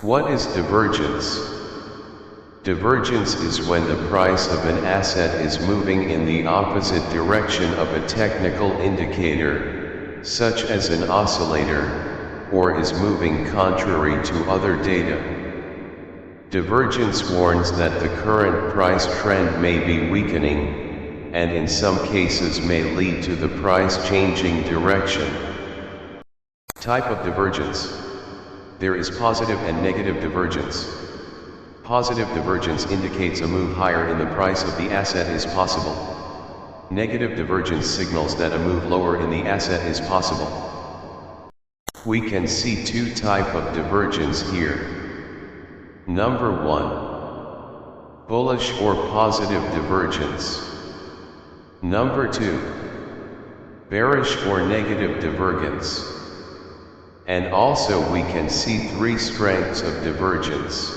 What is divergence? Divergence is when the price of an asset is moving in the opposite direction of a technical indicator, such as an oscillator, or is moving contrary to other data. Divergence warns that the current price trend may be weakening, and in some cases may lead to the price changing direction. Type of divergence. There is positive and negative divergence. Positive divergence indicates a move higher in the price of the asset is possible. Negative divergence signals that a move lower in the asset is possible. We can see two types of divergence here. Number 1. Bullish or positive divergence. Number 2. Bearish or negative divergence. And also we can see three strengths of divergence: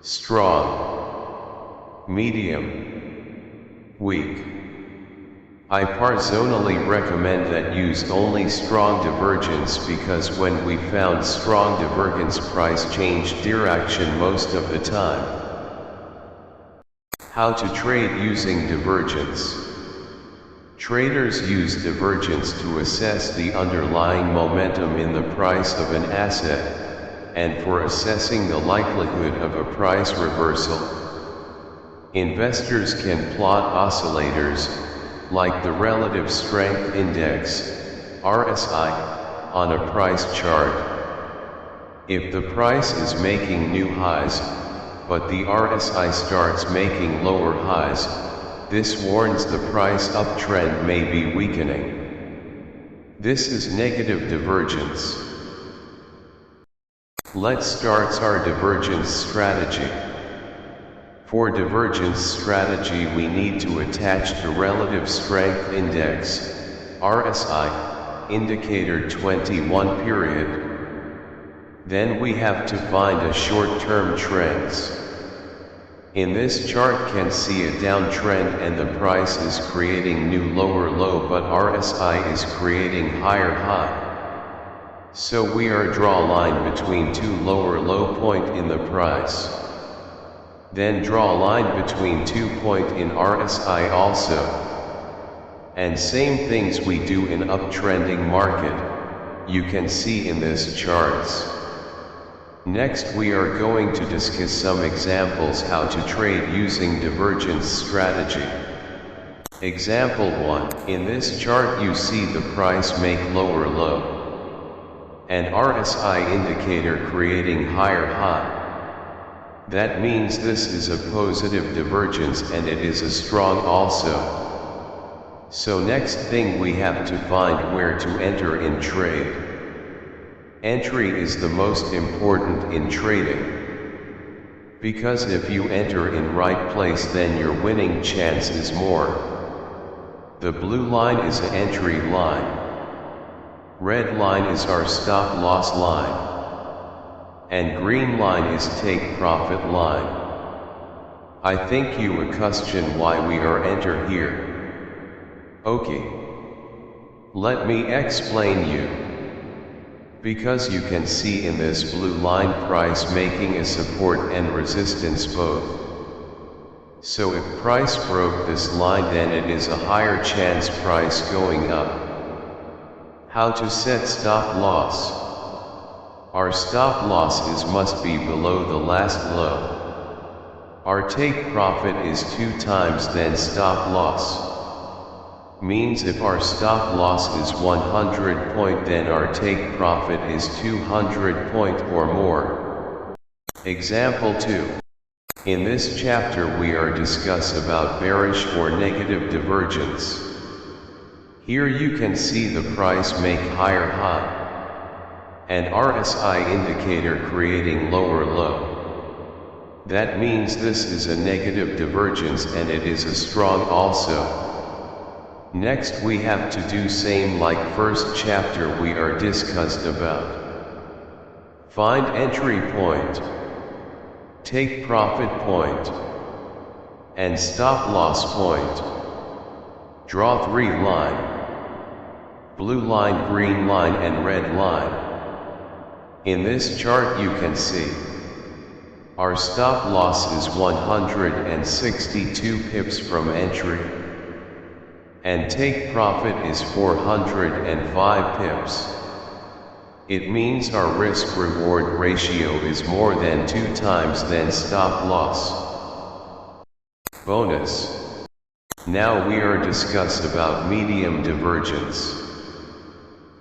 strong, medium, weak. I personally recommend that use only strong divergence, because when we found strong divergence, price changed direction most of the time. How to trade using divergence. Traders use divergence to assess the underlying momentum in the price of an asset, and for assessing the likelihood of a price reversal. Investors can plot oscillators, like the Relative Strength Index, RSI, on a price chart. If the price is making new highs, but the RSI starts making lower highs, this warns the price uptrend may be weakening. This is negative divergence. Let's start our divergence strategy. For divergence strategy, we need to attach the Relative Strength Index, RSI, indicator 21 period. Then we have to find a short-term trends. In this chart can see a downtrend and the price is creating new lower low, but RSI is creating higher high. So we are draw line between two lower low point in the price. Then draw line between 2 point in RSI also. And same things we do in uptrending market, you can see in this charts. Next we are going to discuss some examples how to trade using divergence strategy. Example 1. In this chart you see the price make lower low, and RSI indicator creating higher high. That means this is a positive divergence and it is a strong also. So next thing we have to find where to enter in trade. Entry is the most important in trading, because if you enter in right place then your winning chance is more. The blue line is an entry line. Red line is our stop loss line. And green line is take profit line. I think you a question why we are enter here. Okay. Let me explain you. Because you can see in this blue line price making a support and resistance both. So if price broke this line then it is a higher chance price going up. How to set stop loss? Our stop losses must be below the last low. Our take profit is 2 times then stop loss. Means if our stop loss is 100 point then our take profit is 200 point or more. Example 2. In this chapter we are discuss about bearish or negative divergence. Here you can see the price make higher high, and RSI indicator creating lower low. That means this is a negative divergence and it is a strong also. Next we have to do same like first chapter we are discussed about. Find entry point, take profit point, and stop loss point. Draw 3 line, blue line, green line and red line. In this chart you can see our stop loss is 162 pips from entry, and take profit is 405 pips. It means our risk-reward ratio is more than 2 times than stop loss. Bonus. Now we are discuss about medium divergence.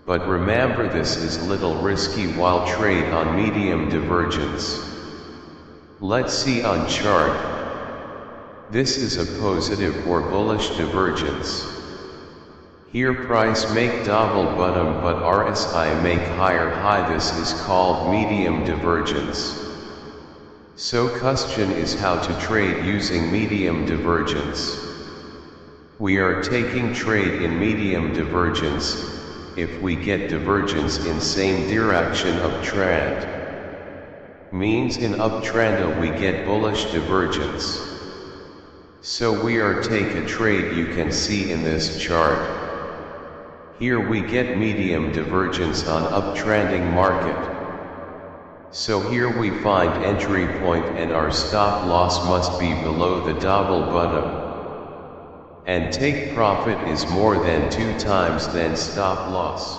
But remember, this is little risky while trade on medium divergence. Let's see on chart. This is a positive or bullish divergence. Here price make double bottom but RSI make higher high. This is called medium divergence. So question is how to trade using medium divergence. We are taking trade in medium divergence if we get divergence in same direction uptrend. Means in uptrend we get bullish divergence. So we are take a trade you can see in this chart. Here we get medium divergence on uptrending market. So here we find entry point and our stop loss must be below the double bottom. And take profit is more than 2 times than stop loss.